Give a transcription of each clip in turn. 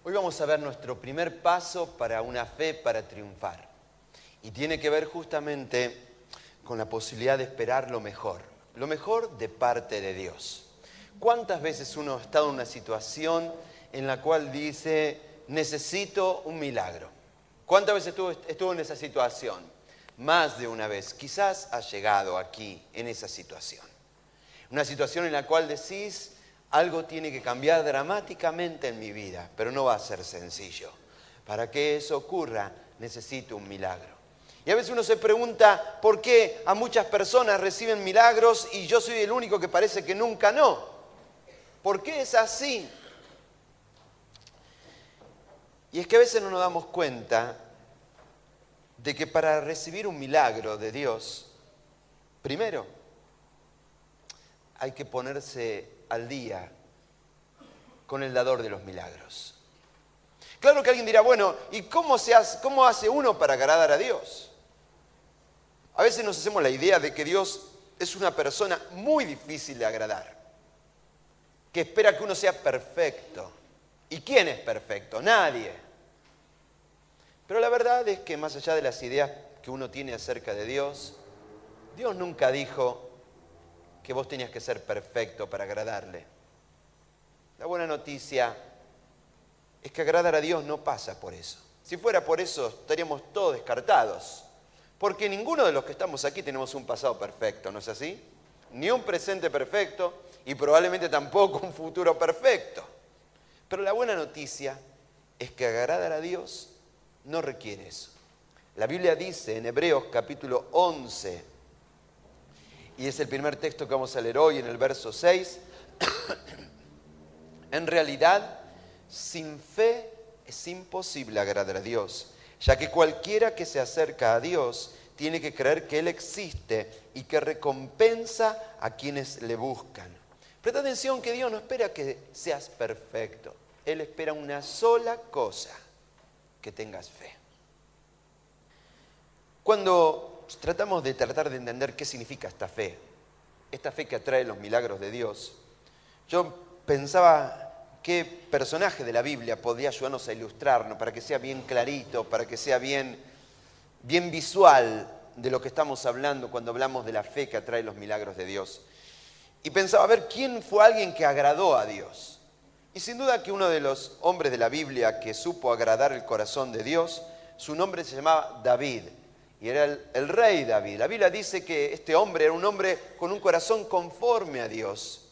Hoy vamos a ver nuestro primer paso para una fe para triunfar. Y tiene que ver justamente con la posibilidad de esperar lo mejor de parte de Dios. ¿Cuántas veces uno ha estado en una situación en la cual dice, necesito un milagro? ¿Cuántas veces estuvo en esa situación? Más de una vez. Quizás has llegado aquí, en esa situación. Una situación en la cual decís, algo tiene que cambiar dramáticamente en mi vida, pero no va a ser sencillo. Para que eso ocurra, necesito un milagro. Y a veces uno se pregunta, ¿por qué a muchas personas reciben milagros y yo soy el único que parece que nunca no? ¿Por qué es así? Y es que a veces no nos damos cuenta de que para recibir un milagro de Dios, primero hay que ponerse al día con el dador de los milagros. Claro que alguien dirá, bueno, ¿y cómo hace uno para agradar a Dios? A veces nos hacemos la idea de que Dios es una persona muy difícil de agradar, que espera que uno sea perfecto. ¿Y quién es perfecto? Nadie. Pero la verdad es que más allá de las ideas que uno tiene acerca de Dios, Dios nunca dijo que vos tenías que ser perfecto para agradarle. La buena noticia es que agradar a Dios no pasa por eso. Si fuera por eso, estaríamos todos descartados. Porque ninguno de los que estamos aquí tenemos un pasado perfecto, ¿no es así? Ni un presente perfecto y probablemente tampoco un futuro perfecto. Pero la buena noticia es que agradar a Dios no requiere eso. La Biblia dice en Hebreos capítulo 11, y es el primer texto que vamos a leer hoy en el verso 6, en realidad, sin fe es imposible agradar a Dios, ya que cualquiera que se acerca a Dios tiene que creer que Él existe y que recompensa a quienes le buscan. Presta atención que Dios no espera que seas perfecto. Él espera una sola cosa, que tengas fe. Cuando tratamos de entender qué significa esta fe que atrae los milagros de Dios, yo pensaba qué personaje de la Biblia podría ayudarnos a ilustrarnos para que sea bien clarito, para que sea bien visual de lo que estamos hablando cuando hablamos de la fe que atrae los milagros de Dios. Y pensaba, a ver, ¿quién fue alguien que agradó a Dios? Y sin duda que uno de los hombres de la Biblia que supo agradar el corazón de Dios, su nombre se llamaba David. Y era el rey David. La Biblia dice que este hombre era un hombre con un corazón conforme a Dios.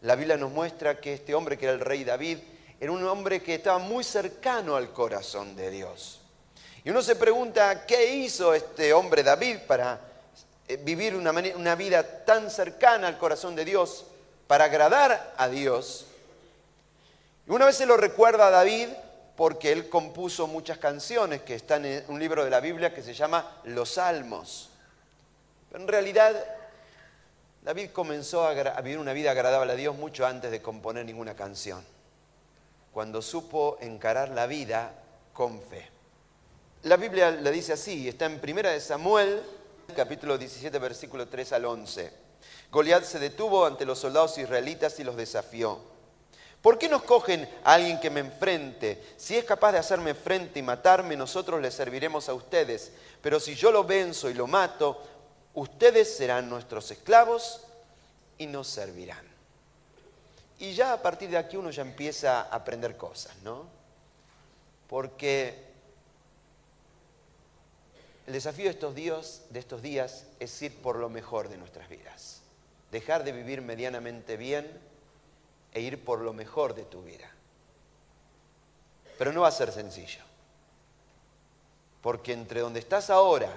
La Biblia nos muestra que este hombre, que era el rey David, era un hombre que estaba muy cercano al corazón de Dios. Y uno se pregunta, ¿qué hizo este hombre David para vivir una vida tan cercana al corazón de Dios, para agradar a Dios? Y una vez se lo recuerda a David porque él compuso muchas canciones que están en un libro de la Biblia que se llama Los Salmos. Pero en realidad, David comenzó a vivir una vida agradable a Dios mucho antes de componer ninguna canción, cuando supo encarar la vida con fe. La Biblia le dice así, está en 1 de Samuel, capítulo 17, versículo 3 al 11. Goliat se detuvo ante los soldados israelitas y los desafió. ¿Por qué no escogen a alguien que me enfrente? Si es capaz de hacerme frente y matarme, nosotros les serviremos a ustedes. Pero si yo lo venzo y lo mato, ustedes serán nuestros esclavos y nos servirán. Y ya a partir de aquí uno ya empieza a aprender cosas, ¿no? Porque el desafío de estos días es ir por lo mejor de nuestras vidas. Dejar de vivir medianamente bien e ir por lo mejor de tu vida. Pero no va a ser sencillo. Porque entre donde estás ahora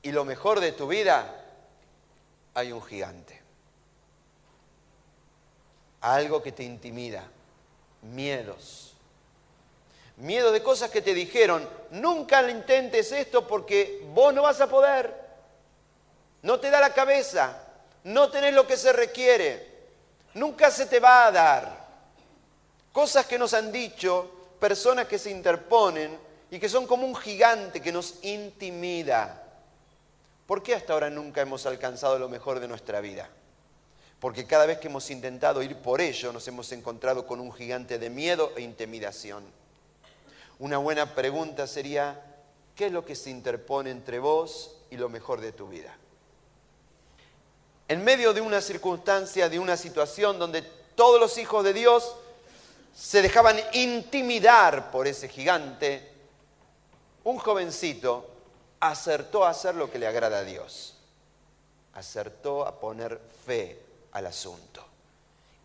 y lo mejor de tu vida hay un gigante. Algo que te intimida. Miedos. Miedo de cosas que te dijeron, nunca le intentes esto porque vos no vas a poder. No te da la cabeza. No tenés lo que se requiere. Nunca se te va a dar. Cosas que nos han dicho, personas que se interponen y que son como un gigante que nos intimida. ¿Por qué hasta ahora nunca hemos alcanzado lo mejor de nuestra vida? Porque cada vez que hemos intentado ir por ello nos hemos encontrado con un gigante de miedo e intimidación. Una buena pregunta sería, ¿qué es lo que se interpone entre vos y lo mejor de tu vida? En medio de una circunstancia, de una situación donde todos los hijos de Dios se dejaban intimidar por ese gigante, un jovencito acertó a hacer lo que le agrada a Dios. Acertó a poner fe al asunto.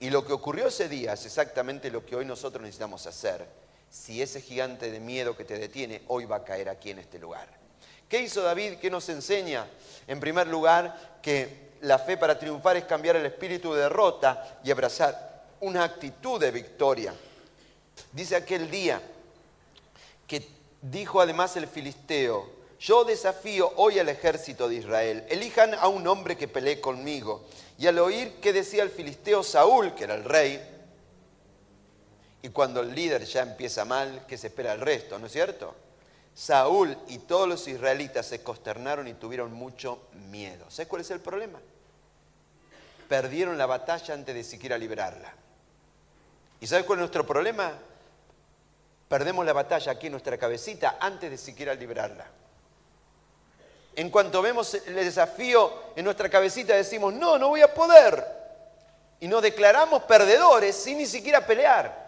Y lo que ocurrió ese día es exactamente lo que hoy nosotros necesitamos hacer. Si ese gigante de miedo que te detiene, hoy va a caer aquí en este lugar. ¿Qué hizo David? ¿Qué nos enseña? En primer lugar, que la fe para triunfar es cambiar el espíritu de derrota y abrazar una actitud de victoria. Dice aquel día que dijo además el filisteo: yo desafío hoy al ejército de Israel, elijan a un hombre que pelee conmigo. Y al oír que decía el filisteo Saúl, que era el rey, y cuando el líder ya empieza mal, ¿qué se espera el resto? ¿No es cierto? Saúl y todos los israelitas se consternaron y tuvieron mucho miedo. ¿Sabes cuál es el problema? Perdieron la batalla antes de siquiera librarla. ¿Y sabes cuál es nuestro problema? Perdemos la batalla aquí en nuestra cabecita antes de siquiera librarla. En cuanto vemos el desafío en nuestra cabecita decimos, no, no voy a poder. Y nos declaramos perdedores sin ni siquiera pelear.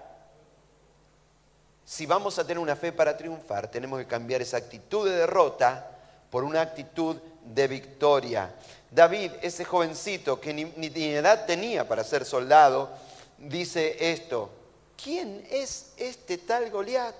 Si vamos a tener una fe para triunfar, tenemos que cambiar esa actitud de derrota por una actitud de victoria. David, ese jovencito que ni edad tenía para ser soldado, dice esto: ¿quién es este tal Goliat?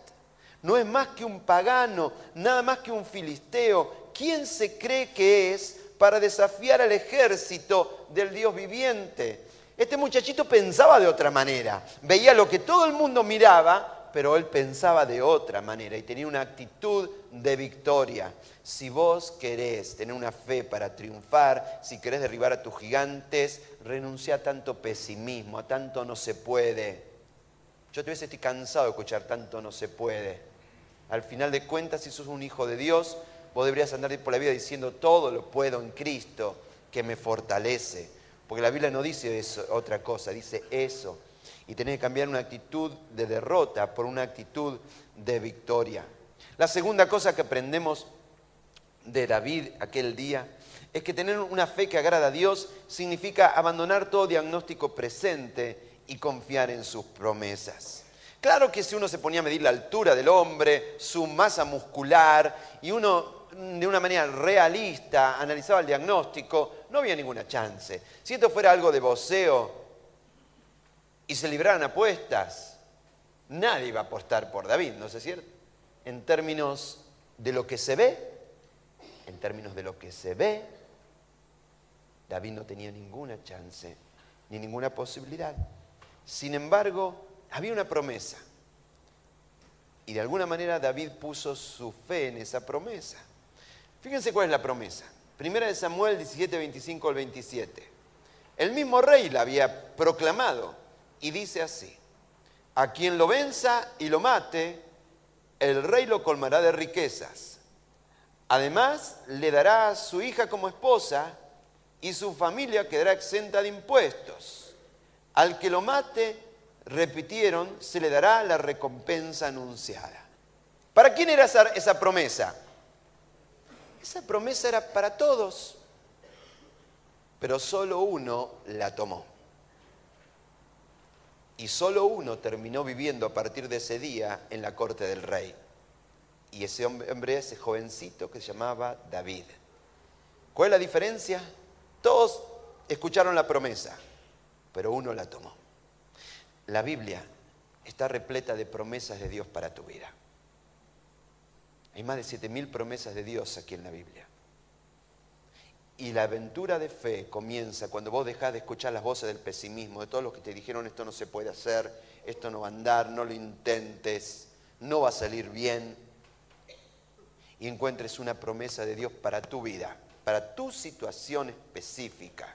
No es más que un pagano, nada más que un filisteo. ¿Quién se cree que es para desafiar al ejército del Dios viviente? Este muchachito pensaba de otra manera. Veía lo que todo el mundo miraba, pero él pensaba de otra manera y tenía una actitud de victoria. Si vos querés tener una fe para triunfar, si querés derribar a tus gigantes, renuncia a tanto pesimismo, a tanto no se puede. Yo a veces estoy cansado de escuchar tanto no se puede. Al final de cuentas, si sos un hijo de Dios, vos deberías andar por la vida diciendo todo lo puedo en Cristo que me fortalece. Porque la Biblia no dice eso, otra cosa, dice eso. Y tenés que cambiar una actitud de derrota por una actitud de victoria. La segunda cosa que aprendemos de David aquel día es que tener una fe que agrada a Dios significa abandonar todo diagnóstico presente y confiar en sus promesas. Claro que si uno se ponía a medir la altura del hombre, su masa muscular, y uno de una manera realista analizaba el diagnóstico, no había ninguna chance. Si esto fuera algo de boxeo y se libraran apuestas, nadie iba a apostar por David, ¿no es cierto? En términos de lo que se ve, David no tenía ninguna chance, ni ninguna posibilidad. Sin embargo, había una promesa. Y de alguna manera David puso su fe en esa promesa. Fíjense cuál es la promesa. Primera de Samuel 17, 25 al 27. El mismo rey la había proclamado y dice así: a quien lo venza y lo mate, el rey lo colmará de riquezas. Además, le dará a su hija como esposa y su familia quedará exenta de impuestos. Al que lo mate, repitieron, se le dará la recompensa anunciada. ¿Para quién era esa promesa? Esa promesa era para todos, pero solo uno la tomó. Y solo uno terminó viviendo a partir de ese día en la corte del rey. Y ese hombre, ese jovencito que se llamaba David. ¿Cuál es la diferencia? Todos escucharon la promesa, pero uno la tomó. La Biblia está repleta de promesas de Dios para tu vida. Hay más de 7.000 promesas de Dios aquí en la Biblia. Y la aventura de fe comienza cuando vos dejás de escuchar las voces del pesimismo, de todos los que te dijeron esto no se puede hacer, esto no va a andar, no lo intentes, no va a salir bien. Y encuentres una promesa de Dios para tu vida, para tu situación específica.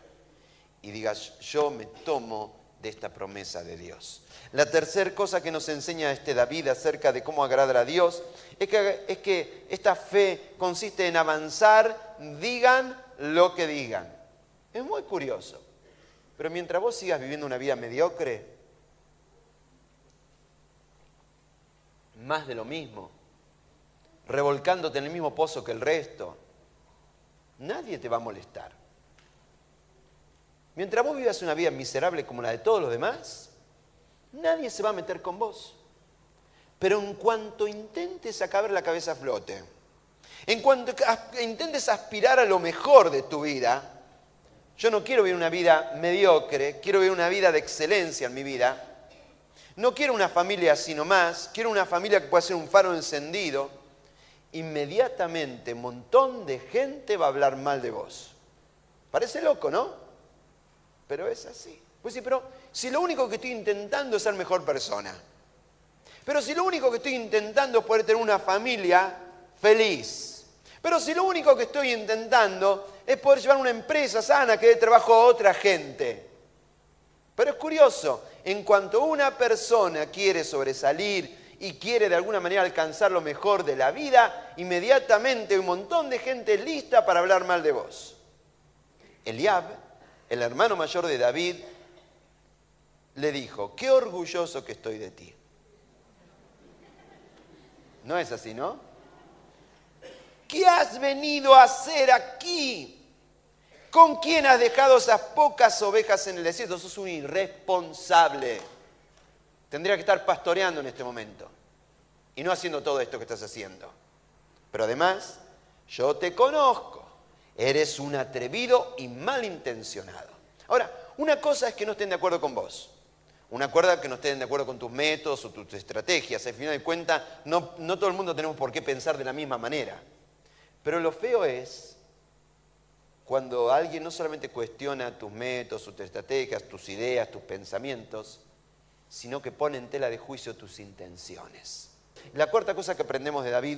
Y digas, yo me tomo de esta promesa de Dios. La tercera cosa que nos enseña este David acerca de cómo agradar a Dios es que esta fe consiste en avanzar, digan lo que digan. Es muy curioso. Pero mientras vos sigas viviendo una vida mediocre, más de lo mismo, revolcándote en el mismo pozo que el resto, nadie te va a molestar. Mientras vos vivas una vida miserable como la de todos los demás, nadie se va a meter con vos. Pero en cuanto intentes sacar la cabeza a flote, en cuanto intentes aspirar a lo mejor de tu vida, yo no quiero vivir una vida mediocre, quiero vivir una vida de excelencia en mi vida. No quiero una familia así nomás, quiero una familia que pueda ser un faro encendido. Inmediatamente un montón de gente va a hablar mal de vos. Parece loco, ¿no? Pero es así. Pues sí, pero si lo único que estoy intentando es ser mejor persona, pero si lo único que estoy intentando es poder tener una familia feliz, pero si lo único que estoy intentando es poder llevar una empresa sana que dé trabajo a otra gente. Pero es curioso, en cuanto una persona quiere sobresalir y quiere de alguna manera alcanzar lo mejor de la vida, inmediatamente hay un montón de gente lista para hablar mal de vos. Eliab, el hermano mayor de David, le dijo: qué orgulloso que estoy de ti. No es así, ¿no? ¿Qué has venido a hacer aquí? ¿Con quién has dejado esas pocas ovejas en el desierto? Sos un irresponsable. Tendría que estar pastoreando en este momento y no haciendo todo esto que estás haciendo. Pero además, yo te conozco. Eres un atrevido y malintencionado. Ahora, una cosa es que no estén de acuerdo con vos. Una cosa es que no estén de acuerdo con tus métodos o tus estrategias. Al final de cuentas, no todo el mundo tenemos por qué pensar de la misma manera. Pero lo feo es cuando alguien no solamente cuestiona tus métodos, tus estrategias, tus ideas, tus pensamientos, sino que pone en tela de juicio tus intenciones. La cuarta cosa que aprendemos de David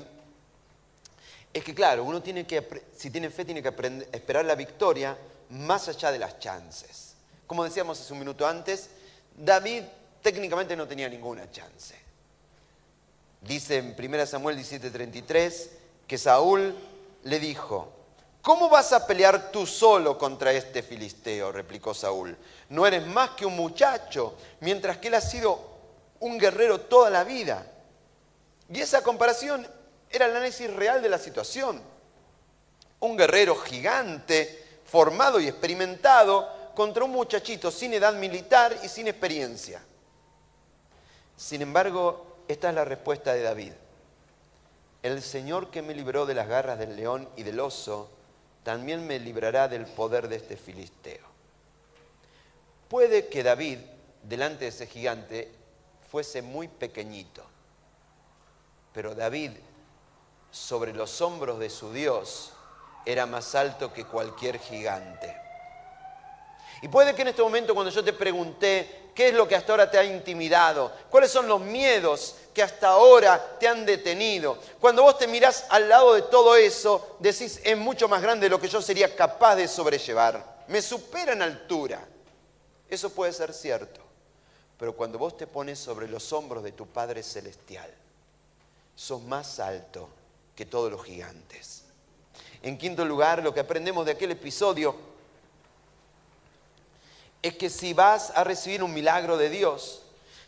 es que, claro, uno tiene que, si tiene fe, tiene que esperar la victoria más allá de las chances. Como decíamos hace un minuto antes, David técnicamente no tenía ninguna chance. Dice en 1 Samuel 17:33 que Saúl le dijo: ¿cómo vas a pelear tú solo contra este filisteo?, replicó Saúl. No eres más que un muchacho, mientras que él ha sido un guerrero toda la vida. Y esa comparación era el análisis real de la situación. Un guerrero gigante, formado y experimentado, contra un muchachito sin edad militar y sin experiencia. Sin embargo, esta es la respuesta de David: el Señor que me libró de las garras del león y del oso, también me librará del poder de este filisteo. Puede que David, delante de ese gigante, fuese muy pequeñito, pero David, sobre los hombros de su Dios, era más alto que cualquier gigante. Y puede que en este momento, cuando yo te pregunté qué es lo que hasta ahora te ha intimidado, cuáles son los miedos que hasta ahora te han detenido, cuando vos te mirás al lado de todo eso, decís: es mucho más grande de lo que yo sería capaz de sobrellevar, me supera en altura. Eso puede ser cierto, pero cuando vos te pones sobre los hombros de tu Padre Celestial, sos más alto que todos los gigantes. En quinto lugar, lo que aprendemos de aquel episodio es que si vas a recibir un milagro de Dios,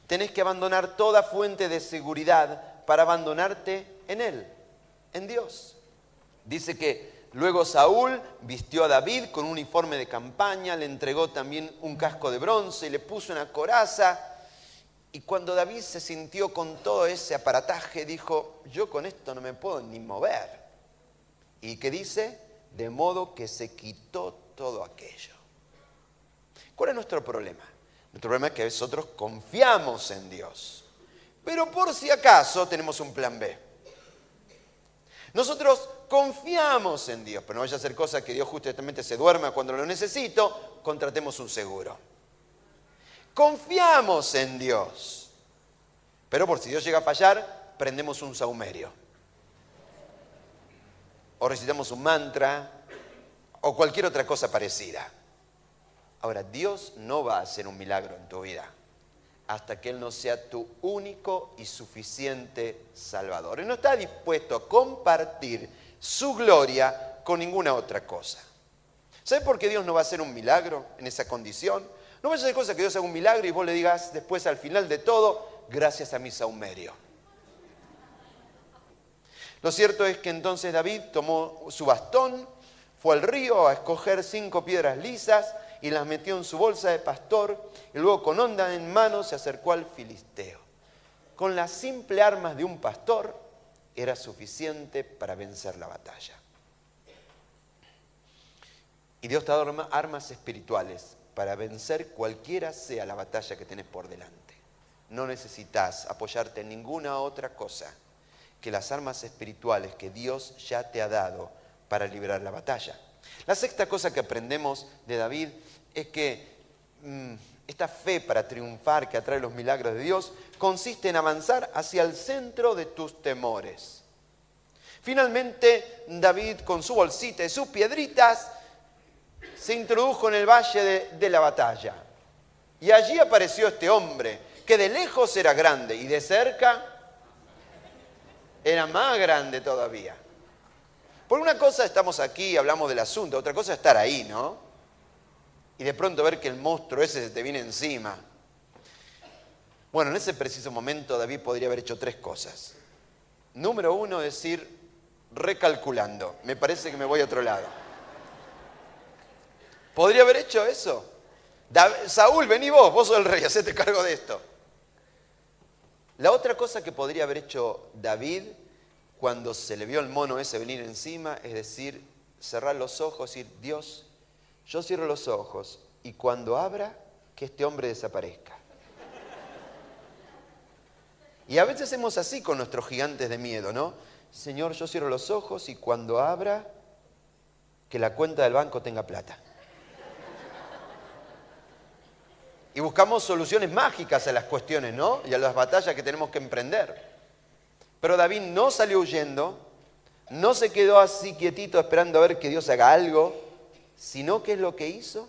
tenés que abandonar toda fuente de seguridad para abandonarte en Él, en Dios. Dice que luego Saúl vistió a David con un uniforme de campaña, le entregó también un casco de bronce y le puso una coraza. Y cuando David se sintió con todo ese aparataje, dijo: yo con esto no me puedo ni mover. ¿Y qué dice? De modo que se quitó todo aquello. ¿Cuál es nuestro problema? Nuestro problema es que nosotros confiamos en Dios, pero por si acaso tenemos un plan B. Nosotros confiamos en Dios, pero no vaya a ser cosa que Dios justamente se duerma cuando lo necesito, contratemos un seguro. Confiamos en Dios, pero por si Dios llega a fallar, prendemos un saumerio. O recitamos un mantra, o cualquier otra cosa parecida. Ahora, Dios no va a hacer un milagro en tu vida hasta que Él no sea tu único y suficiente Salvador. Él no está dispuesto a compartir su gloria con ninguna otra cosa. ¿Sabe por qué Dios no va a hacer un milagro en esa condición? No vaya a ser cosa que Dios haga un milagro y vos le digas después al final de todo: gracias a mi saumerio. Lo cierto es que entonces David tomó su bastón, fue al río a escoger 5 piedras lisas y las metió en su bolsa de pastor, y luego con honda en mano se acercó al filisteo. Con las simples armas de un pastor era suficiente para vencer la batalla. Y Dios te da armas espirituales para vencer cualquiera sea la batalla que tenés por delante. No necesitas apoyarte en ninguna otra cosa que las armas espirituales que Dios ya te ha dado para librar la batalla. La sexta cosa que aprendemos de David es que esta fe para triunfar que atrae los milagros de Dios consiste en avanzar hacia el centro de tus temores. Finalmente, David con su bolsita y sus piedritas se introdujo en el valle de la batalla. Y allí apareció este hombre, que de lejos era grande y de cerca era más grande todavía. Por una cosa estamos aquí y hablamos del asunto, otra cosa es estar ahí, ¿no? Y de pronto ver que el monstruo ese se te viene encima. Bueno, en ese preciso momento David podría haber hecho 3 cosas. Número 1, decir, recalculando, me parece que me voy a otro lado. ¿Podría haber hecho eso? Saúl, vení vos sos el rey, hacete cargo de esto. La otra cosa que podría haber hecho David cuando se le vio el mono ese venir encima, es decir, cerrar los ojos y decir, Dios, yo cierro los ojos y cuando abra, que este hombre desaparezca. Y a veces hacemos así con nuestros gigantes de miedo, ¿no? Señor, yo cierro los ojos y cuando abra, que la cuenta del banco tenga plata. Y buscamos soluciones mágicas a las cuestiones, ¿no? Y a las batallas que tenemos que emprender. Pero David no salió huyendo, no se quedó así quietito esperando a ver que Dios haga algo, sino ¿qué es lo que hizo?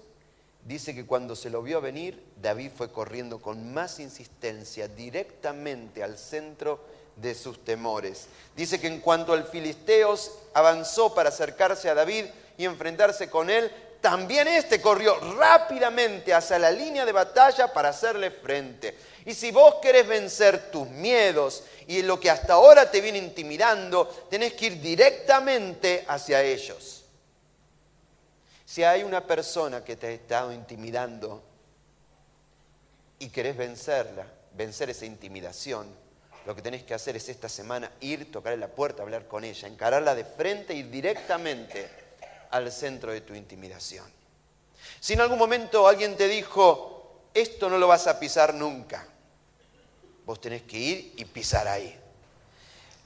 Dice que cuando se lo vio venir, David fue corriendo con más insistencia directamente al centro de sus temores. Dice que en cuanto el filisteo avanzó para acercarse a David y enfrentarse con él, también este corrió rápidamente hacia la línea de batalla para hacerle frente. Y si vos querés vencer tus miedos y lo que hasta ahora te viene intimidando, tenés que ir directamente hacia ellos. Si hay una persona que te ha estado intimidando y querés vencerla, vencer esa intimidación, lo que tenés que hacer es esta semana ir, tocarle la puerta, hablar con ella, encararla de frente y ir directamente al centro de tu intimidación. Si en algún momento alguien te dijo, esto no lo vas a pisar nunca, vos tenés que ir y pisar ahí.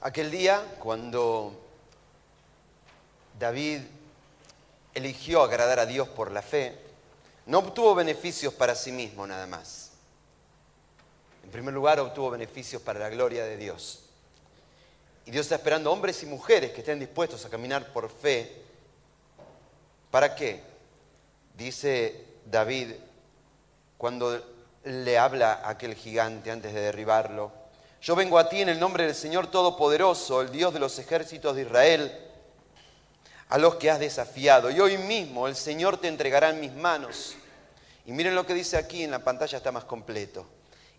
Aquel día, cuando David eligió agradar a Dios por la fe, no obtuvo beneficios para sí mismo nada más. En primer lugar, obtuvo beneficios para la gloria de Dios. Y Dios está esperando hombres y mujeres que estén dispuestos a caminar por fe. ¿Para qué? Dice David, cuando le habla a aquel gigante antes de derribarlo, yo vengo a ti en el nombre del Señor Todopoderoso, el Dios de los ejércitos de Israel, a los que has desafiado. Y hoy mismo el Señor te entregará en mis manos. Y miren lo que dice aquí, en la pantalla está más completo.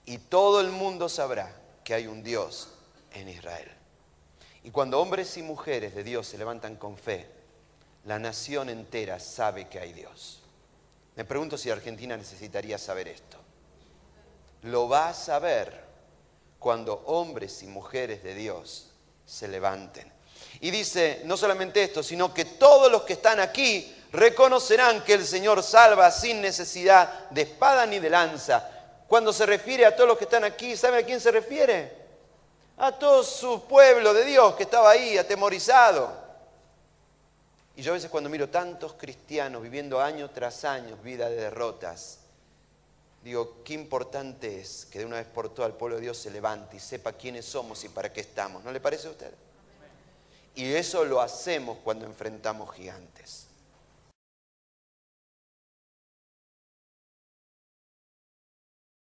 Y todo el mundo sabrá que hay un Dios en Israel. Y cuando hombres y mujeres de Dios se levantan con fe, la nación entera sabe que hay Dios. Me pregunto si Argentina necesitaría saber esto. Lo va a saber cuando hombres y mujeres de Dios se levanten. Y dice, no solamente esto, sino que todos los que están aquí reconocerán que el Señor salva sin necesidad de espada ni de lanza. Cuando se refiere a todos los que están aquí, ¿saben a quién se refiere? A todo su pueblo de Dios que estaba ahí atemorizado. Y yo a veces cuando miro tantos cristianos viviendo año tras año vida de derrotas, digo, qué importante es que de una vez por todas el pueblo de Dios se levante y sepa quiénes somos y para qué estamos. ¿No le parece a usted? Y eso lo hacemos cuando enfrentamos gigantes.